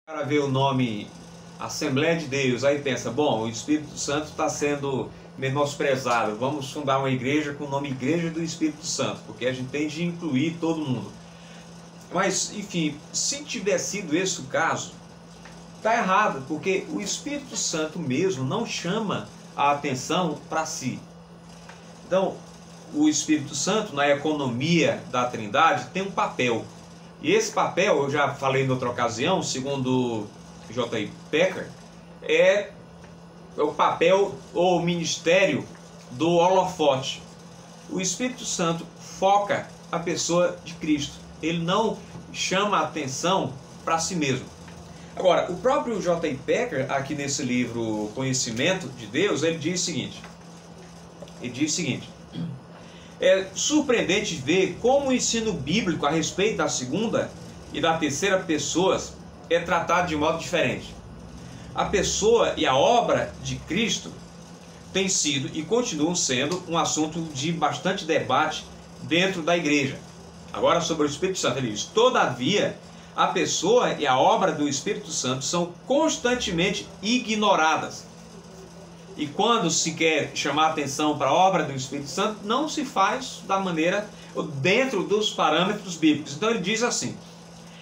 Para ver o nome Assembleia de Deus, aí pensa, bom, o Espírito Santo está sendo menosprezado, vamos fundar uma igreja com o nome Igreja do Espírito Santo, porque a gente tem de incluir todo mundo. Mas, enfim, se tiver sido esse o caso, está errado, porque o Espírito Santo mesmo não chama a atenção para si. Então, o Espírito Santo, na economia da Trindade, tem um papel. E esse papel, eu já falei em outra ocasião, segundo J.I. Packer, é o papel ou ministério do holofote. O Espírito Santo foca a pessoa de Cristo. Ele não chama a atenção para si mesmo. Agora, o próprio J.I. Packer, aqui nesse livro Conhecimento de Deus, ele diz o seguinte. É surpreendente ver como o ensino bíblico a respeito da segunda e da terceira pessoas é tratado de modo diferente. A pessoa e a obra de Cristo tem sido e continuam sendo um assunto de bastante debate dentro da igreja. Agora, sobre o Espírito Santo, ele diz: todavia, a pessoa e a obra do Espírito Santo são constantemente ignoradas. E quando se quer chamar atenção para a obra do Espírito Santo, não se faz da maneira, dentro dos parâmetros bíblicos. Então ele diz assim: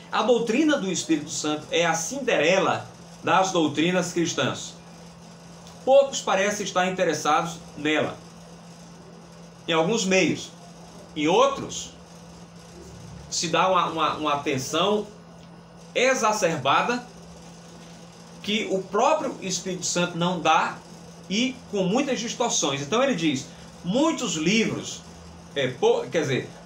a doutrina do Espírito Santo é a Cinderela das doutrinas cristãs. Poucos parecem estar interessados nela, em alguns meios. Em outros, se dá uma atenção exacerbada que o próprio Espírito Santo não dá, e com muitas distorções. Então ele diz, muitos livros,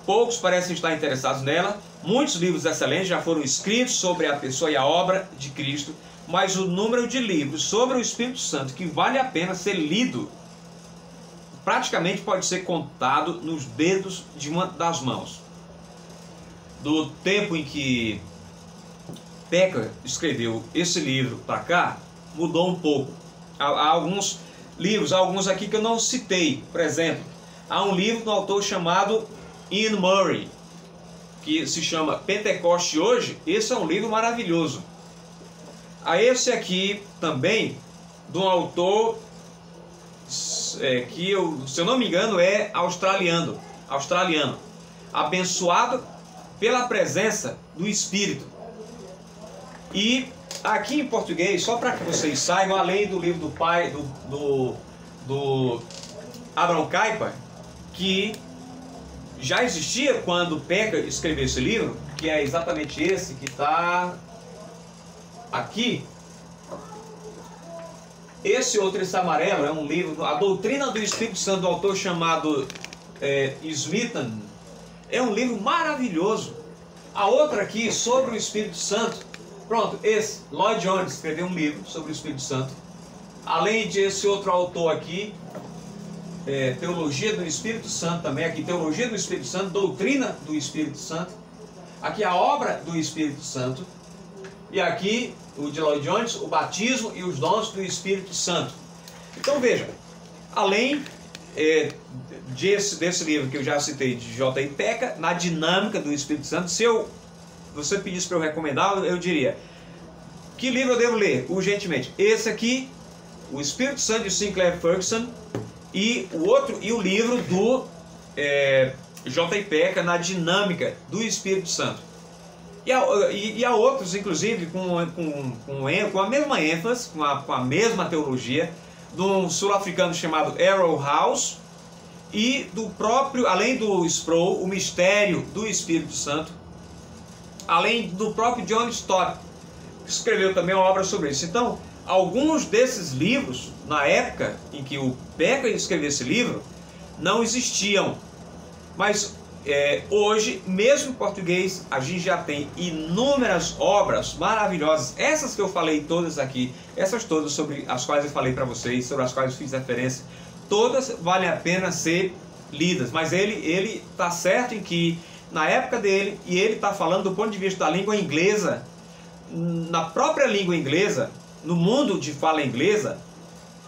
poucos parecem estar interessados nela, muitos livros excelentes já foram escritos sobre a pessoa e a obra de Cristo, mas o número de livros sobre o Espírito Santo que vale a pena ser lido, praticamente pode ser contado nos dedos de uma das mãos. Do tempo em que Packer escreveu esse livro para cá, mudou um pouco. Há alguns livros, alguns aqui que eu não citei. Por exemplo, há um livro do autor chamado Ian Murray, que se chama Pentecoste Hoje. Esse é um livro maravilhoso. Há esse aqui também, de um autor que, se eu não me engano, é australiano, Abençoado pela Presença do Espírito. E aqui em português, só para que vocês saibam, além do livro do pai do Abraham Kuyper, que já existia quando Packer escreveu esse livro, que é exatamente esse que está aqui. Esse outro, esse amarelo, é um livro, A Doutrina do Espírito Santo, do autor chamado Smithan. É um livro maravilhoso. A outra aqui, sobre o Espírito Santo, pronto, esse, Lloyd Jones escreveu um livro sobre o Espírito Santo. Além desse outro autor aqui, Teologia do Espírito Santo também, aqui Teologia do Espírito Santo, Doutrina do Espírito Santo. Aqui a Obra do Espírito Santo. E aqui, o de Lloyd Jones, O Batismo e os Dons do Espírito Santo. Então veja, além desse livro que eu já citei, de J.I. Packer, na dinâmica do Espírito Santo, se você pedisse para eu recomendar, eu diria: que livro eu devo ler urgentemente? Esse aqui, O Espírito Santo, de Sinclair Ferguson, e o livro do J.I. Packer, na dinâmica do Espírito Santo. E há outros, inclusive, com a mesma ênfase, com a mesma teologia, de um sul-africano chamado Errol House, e do próprio, além do Sproul, O Mistério do Espírito Santo, além do próprio John Stott, que escreveu também uma obra sobre isso. Então, alguns desses livros, na época em que o Packer escreveu esse livro, não existiam. Mas hoje, mesmo em português, a gente já tem inúmeras obras maravilhosas. Essas que eu falei todas aqui, essas todas sobre as quais eu falei para vocês, sobre as quais eu fiz referência, todas valem a pena ser lidas. Mas ele está certo em que, na época dele, e ele está falando do ponto de vista da língua inglesa, na própria língua inglesa, no mundo de fala inglesa,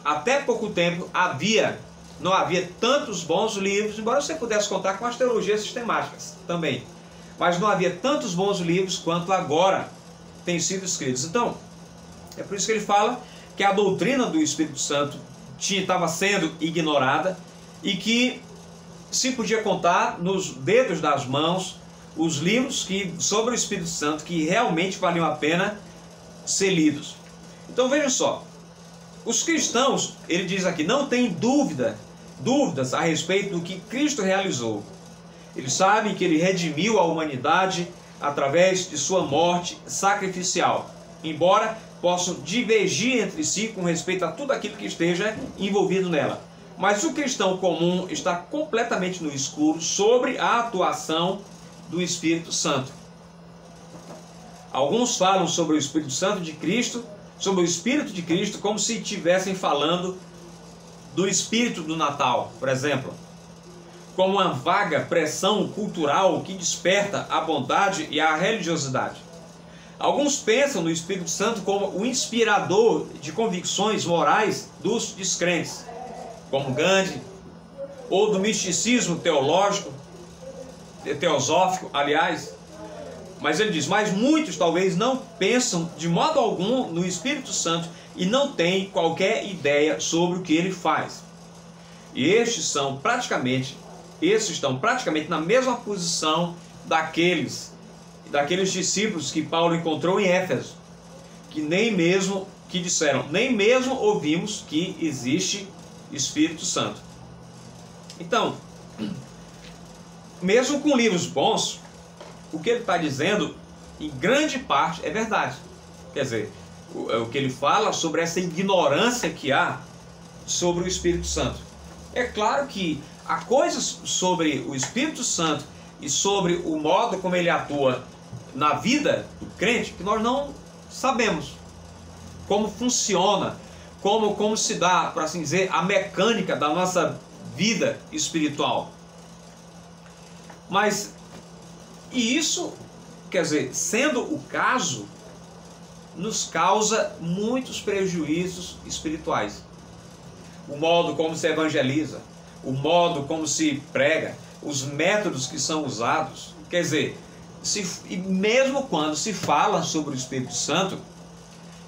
até pouco tempo não havia tantos bons livros, embora você pudesse contar com as teologias sistemáticas também, mas não havia tantos bons livros quanto agora têm sido escritos. Então, é por isso que ele fala que a doutrina do Espírito Santo estava sendo ignorada e que se podia contar nos dedos das mãos os livros sobre o Espírito Santo que realmente valiam a pena ser lidos. Então vejam só, os cristãos, ele diz aqui, não têm dúvidas a respeito do que Cristo realizou. Eles sabem que ele redimiu a humanidade através de sua morte sacrificial, embora possam divergir entre si com respeito a tudo aquilo que esteja envolvido nela. Mas o cristão comum está completamente no escuro sobre a atuação do Espírito Santo. Alguns falam sobre o Espírito Santo de Cristo, sobre o Espírito de Cristo, como se estivessem falando do Espírito do Natal, por exemplo, como uma vaga pressão cultural que desperta a bondade e a religiosidade. Alguns pensam no Espírito Santo como o inspirador de convicções morais dos descrentes, como Gandhi, ou do misticismo teosófico, aliás. Mas ele diz, mas muitos talvez não pensam de modo algum no Espírito Santo e não têm qualquer ideia sobre o que ele faz. E estes estão praticamente na mesma posição daqueles discípulos que Paulo encontrou em Éfeso, que disseram, nem mesmo ouvimos que existe Espírito Santo. Então, mesmo com livros bons, o que ele está dizendo, em grande parte, é verdade. Quer dizer, o que ele fala sobre essa ignorância que há sobre o Espírito Santo. É claro que há coisas sobre o Espírito Santo e sobre o modo como ele atua na vida do crente que nós não sabemos. Como funciona, como se dá, por assim dizer, a mecânica da nossa vida espiritual. Mas, e isso, quer dizer, sendo o caso, nos causa muitos prejuízos espirituais. O modo como se evangeliza, o modo como se prega, os métodos que são usados. Quer dizer, e mesmo quando se fala sobre o Espírito Santo,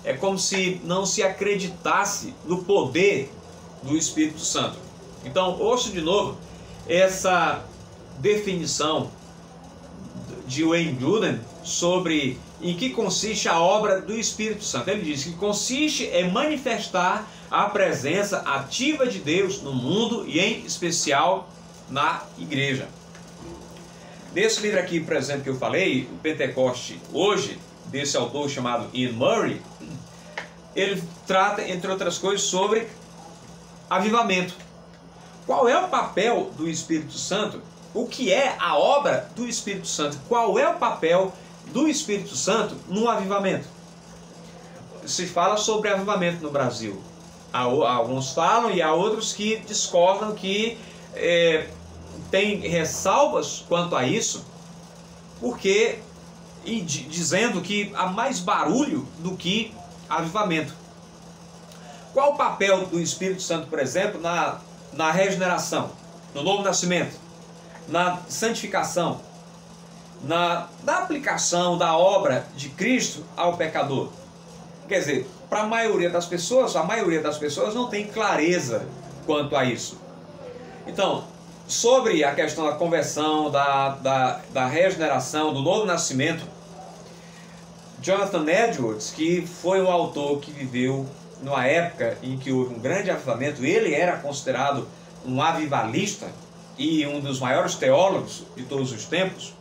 é como se não se acreditasse no poder do Espírito Santo. Então, ouço de novo essa definição de Wayne Grudem sobre em que consiste a obra do Espírito Santo. Ele diz que consiste em manifestar a presença ativa de Deus no mundo e em especial na igreja. Nesse livro aqui, por exemplo, que eu falei, o Pentecoste Hoje, desse autor chamado Ian Murray, ele trata, entre outras coisas, sobre avivamento. Qual é o papel do Espírito Santo? O que é a obra do Espírito Santo? Qual é o papel do Espírito Santo no avivamento? Se fala sobre avivamento no Brasil. Alguns falam e há outros que discordam, que tem ressalvas quanto a isso, porque dizendo que há mais barulho do que avivamento. Qual o papel do Espírito Santo, por exemplo, na regeneração, no novo nascimento, na santificação, na aplicação da obra de Cristo ao pecador? Quer dizer, para a maioria das pessoas não tem clareza quanto a isso. Então, sobre a questão da conversão, da regeneração, do novo nascimento, Jonathan Edwards, que foi um autor que viveu numa época em que houve um grande avivamento, ele era considerado um avivalista e um dos maiores teólogos de todos os tempos,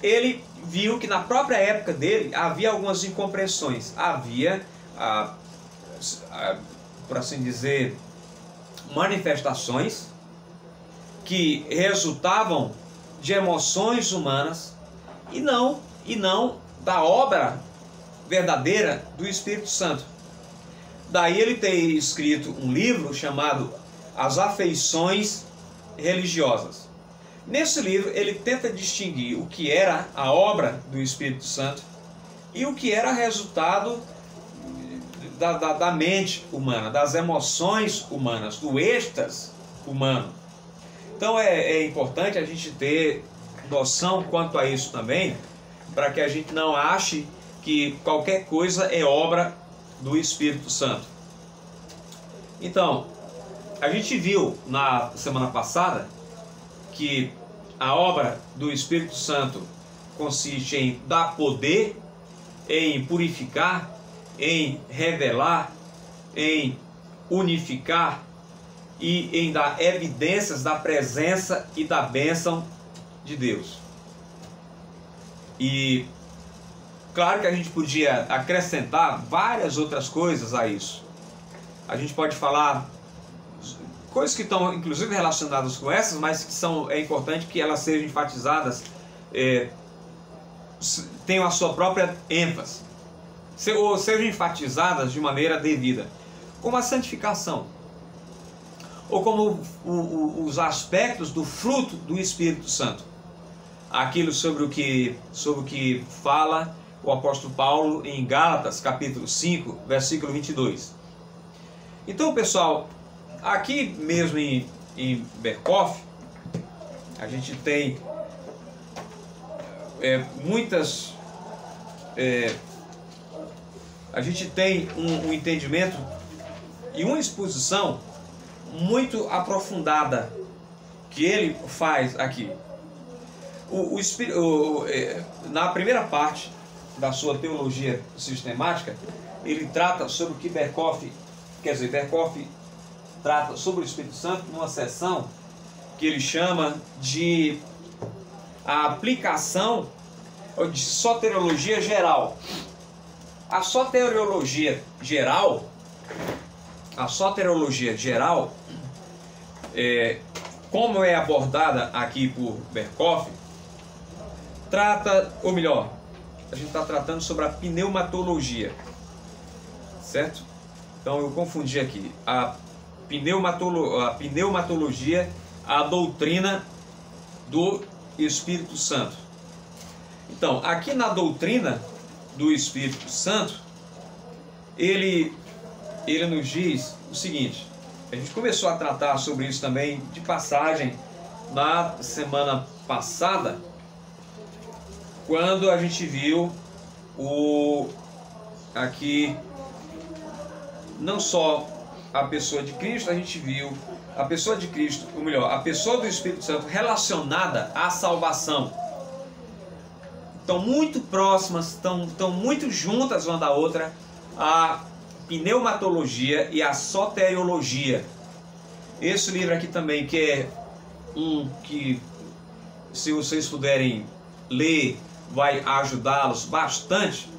ele viu que na própria época dele havia algumas incompreensões, havia, por assim dizer, manifestações que resultavam de emoções humanas e não da obra verdadeira do Espírito Santo. Daí ele tem escrito um livro chamado As Afeições Religiosas. Nesse livro ele tenta distinguir o que era a obra do Espírito Santo e o que era resultado da mente humana, das emoções humanas, do êxtase humano. Então é importante a gente ter noção quanto a isso também, para que a gente não ache que qualquer coisa é obra do Espírito Santo. Então, a gente viu na semana passada que a obra do Espírito Santo consiste em dar poder, em purificar, em revelar, em unificar e em dar evidências da presença e da bênção de Deus. E claro que a gente podia acrescentar várias outras coisas a isso. A gente pode falar coisas que estão inclusive relacionadas com essas, mas que é importante que elas sejam enfatizadas, tenham a sua própria ênfase, ou sejam enfatizadas de maneira devida, como a santificação, ou como os aspectos do fruto do Espírito Santo, aquilo sobre o que fala o apóstolo Paulo em Gálatas capítulo 5, versículo 22. Então, pessoal, aqui mesmo em Berkhof, a gente tem a gente tem um entendimento e uma exposição muito aprofundada que ele faz aqui. Na primeira parte da sua teologia sistemática, ele trata sobre o que Berkhof trata sobre o Espírito Santo numa seção que ele chama de a aplicação de soteriologia geral. A soteriologia geral, como é abordada aqui por Berkhof, trata, ou melhor, a gente está tratando sobre a pneumatologia, certo? Então eu confundi aqui a pneumatologia, a doutrina do Espírito Santo. Então, aqui na doutrina do Espírito Santo, ele nos diz o seguinte. A gente começou a tratar sobre isso também de passagem na semana passada, quando a gente viu aqui não só a pessoa de Cristo, a gente viu a pessoa de Cristo, ou melhor, a pessoa do Espírito Santo relacionada à salvação. Estão muito próximas, estão muito juntas uma da outra, a pneumatologia e a soteriologia. Esse livro aqui também, que é que, se vocês puderem ler, vai ajudá-los bastante.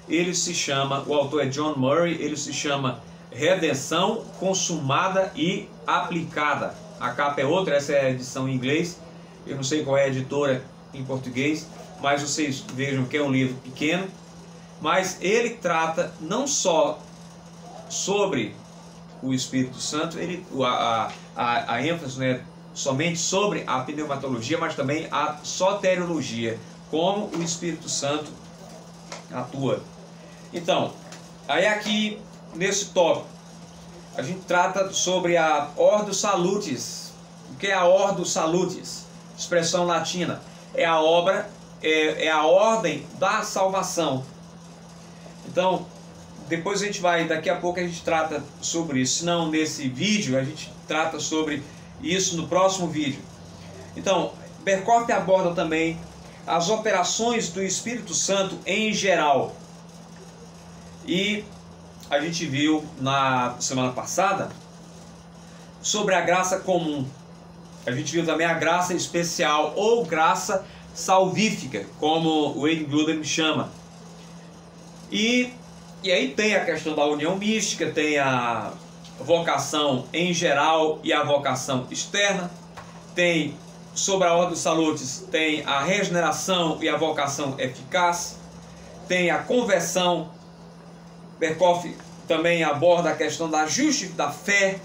Ele se chama, o autor é John Murray, ele se chama Redenção Consumada e Aplicada. A capa é outra, essa é a edição em inglês, eu não sei qual é a editora em português, mas vocês vejam que é um livro pequeno, mas ele trata não só sobre o Espírito Santo, a ênfase não é somente sobre a pneumatologia, mas também a soteriologia, como o Espírito Santo atua. Então, aí aqui nesse tópico, a gente trata sobre a Ordo Salutis. O que é a Ordo Salutis? Expressão latina. É a ordem da salvação. Então, depois a gente vai, daqui a pouco a gente trata sobre isso. Se não nesse vídeo, a gente trata sobre isso no próximo vídeo. Então, Berkhof aborda também as operações do Espírito Santo em geral. E a gente viu na semana passada sobre a graça comum. A gente viu também a graça especial ou graça salvífica, como o Wayne Grudem chama. E aí tem a questão da união mística, tem a vocação em geral e a vocação externa. Tem sobre a Ordo Salutis, tem a regeneração e a vocação eficaz. Tem a conversão. Berkhof também aborda a questão da fé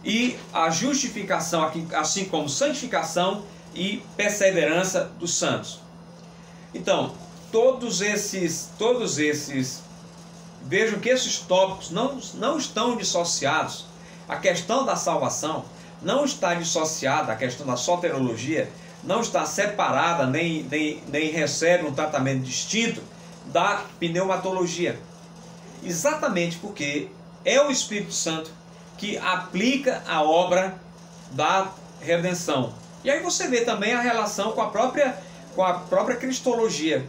e a justificação, assim como santificação e perseverança dos santos. Então, todos esses, vejam que esses tópicos não estão dissociados. A questão da salvação não está dissociada, a questão da soteriologia não está separada, nem recebe um tratamento distinto da pneumatologia. Exatamente porque é o Espírito Santo que aplica a obra da redenção. E aí você vê também a relação com a própria cristologia,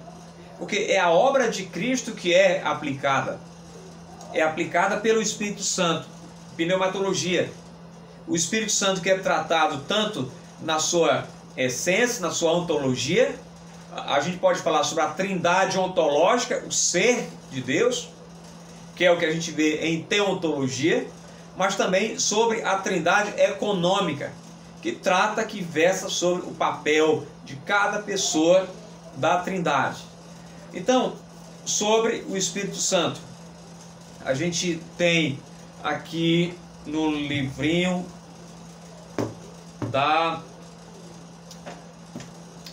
porque é a obra de Cristo que é aplicada pelo Espírito Santo. Pneumatologia, o Espírito Santo que é tratado tanto na sua essência, na sua ontologia. A gente pode falar sobre a trindade ontológica, o ser de Deus, que é o que a gente vê em teontologia, mas também sobre a trindade econômica, que versa sobre o papel de cada pessoa da trindade. Então, sobre o Espírito Santo, a gente tem aqui no livrinho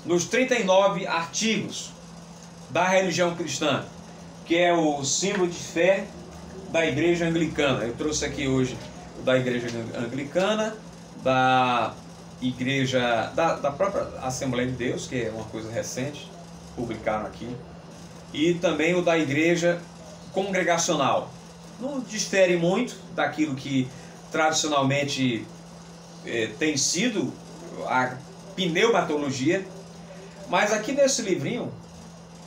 nos 39 artigos da religião cristã, que é o símbolo de fé da Igreja Anglicana. Eu trouxe aqui hoje o da Igreja Anglicana, da Igreja da própria Assembleia de Deus, que é uma coisa recente, publicaram aqui, e também o da Igreja Congregacional. Não difere muito daquilo que tradicionalmente tem sido a pneumatologia, mas aqui nesse livrinho,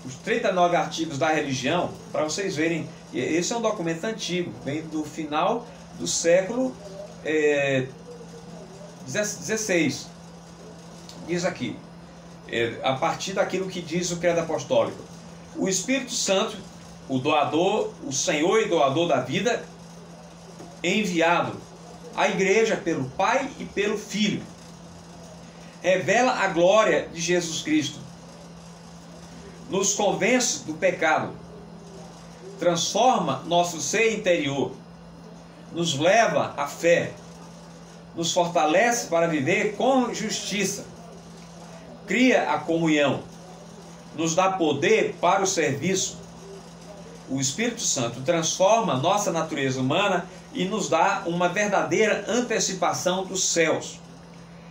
os 39 artigos da religião, para vocês verem, esse é um documento antigo, vem do final do século XVI. Diz aqui, a partir daquilo que diz o credo apostólico: o Espírito Santo, o doador, o Senhor e doador da vida, enviado à igreja pelo Pai e pelo Filho, revela a glória de Jesus Cristo, nos convence do pecado, transforma nosso ser interior, nos leva à fé, nos fortalece para viver com justiça, cria a comunhão, nos dá poder para o serviço. O Espírito Santo transforma nossa natureza humana e nos dá uma verdadeira antecipação dos céus.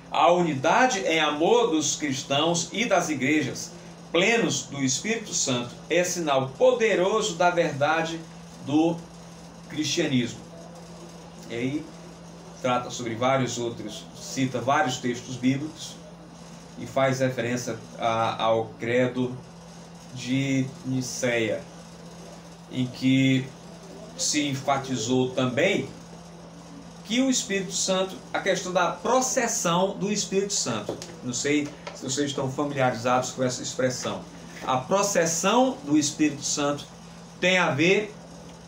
A unidade em amor dos cristãos e das igrejas, plenos do Espírito Santo, é sinal poderoso da verdade do cristianismo. E aí trata sobre vários outros, cita vários textos bíblicos e faz referência ao credo de Niceia, em que se enfatizou também que o Espírito Santo, a questão da processão do Espírito Santo. Não sei se vocês estão familiarizados com essa expressão. A processão do Espírito Santo tem a ver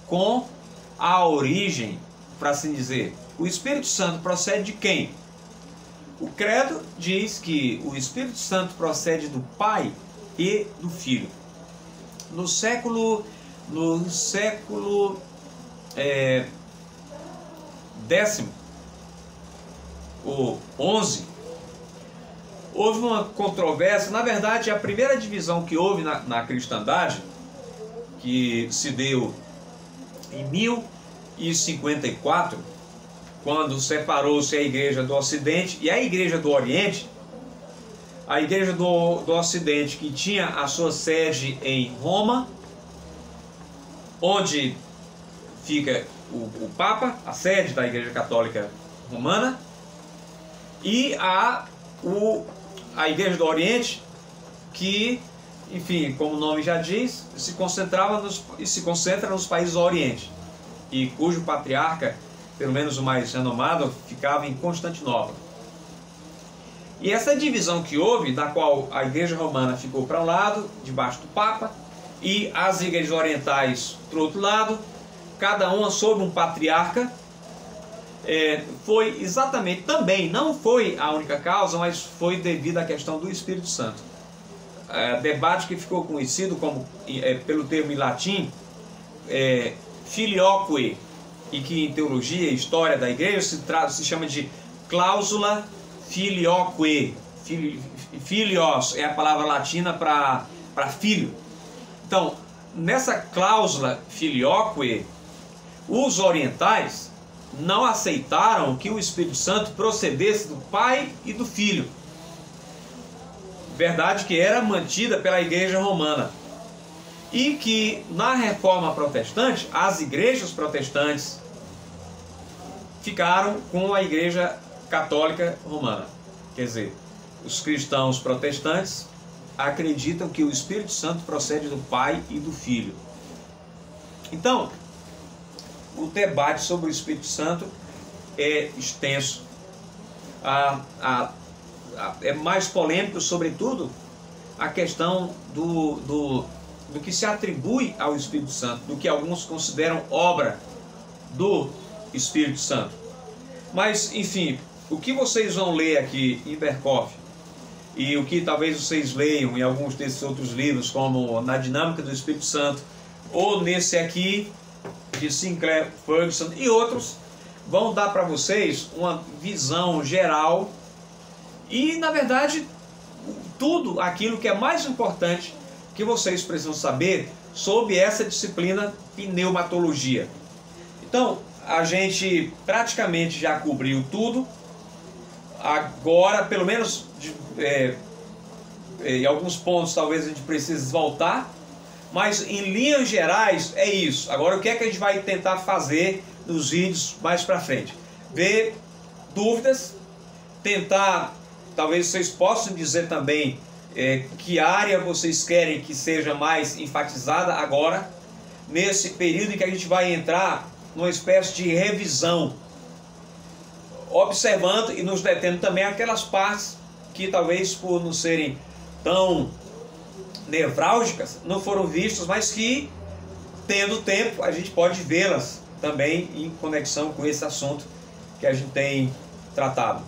com a origem, para assim dizer. O Espírito Santo procede de quem? O credo diz que o Espírito Santo procede do Pai e do Filho. No século décimo ou 11, houve uma controvérsia. Na verdade, a primeira divisão que houve na cristandade, que se deu em 1054, quando separou-se a igreja do Ocidente e a igreja do Oriente. A igreja do Ocidente, que tinha a sua sede em Roma, onde fica o Papa, a sede da Igreja Católica Romana, e a Igreja do Oriente, que, enfim, como o nome já diz, se concentra nos países do Oriente, e cujo patriarca, pelo menos o mais renomado, ficava em Constantinopla. E essa divisão que houve, da qual a Igreja Romana ficou para um lado, debaixo do Papa, e as igrejas orientais para o outro lado, cada uma sob um patriarca, foi exatamente também, não foi a única causa, mas foi devido à questão do Espírito Santo. Debate que ficou conhecido como, pelo termo em latim, filioque, e que em teologia e história da igreja se chama de cláusula filioque. Filios é a palavra latina para filho. Então, nessa cláusula filioque, os orientais não aceitaram que o Espírito Santo procedesse do Pai e do Filho. Verdade que era mantida pela Igreja Romana. e que na Reforma Protestante as igrejas protestantes ficaram com a Igreja Católica Romana. Quer dizer, os cristãos protestantes acreditam que o Espírito Santo procede do Pai e do Filho. Então, o debate sobre o Espírito Santo é extenso, é mais polêmico, sobretudo, a questão do que se atribui ao Espírito Santo, do que alguns consideram obra do Espírito Santo. Mas, enfim, o que vocês vão ler aqui em Berkhof, e o que talvez vocês leiam em alguns desses outros livros, como Na Dinâmica do Espírito Santo, ou nesse aqui, de Sinclair Ferguson e outros, vão dar para vocês uma visão geral e, na verdade, tudo aquilo que é mais importante que vocês precisam saber sobre essa disciplina pneumatologia. Então, a gente praticamente já cobriu tudo. Agora, pelo menos em alguns pontos talvez a gente precise voltar, mas em linhas gerais é isso. Agora, o que é que a gente vai tentar fazer nos vídeos mais para frente? Ver dúvidas, tentar, talvez vocês possam dizer também que área vocês querem que seja mais enfatizada agora, nesse período em que a gente vai entrar numa espécie de revisão, observando e nos detendo também aquelas partes que talvez por não serem tão nevrálgicas não foram vistas, mas que, tendo tempo, a gente pode vê-las também em conexão com esse assunto que a gente tem tratado.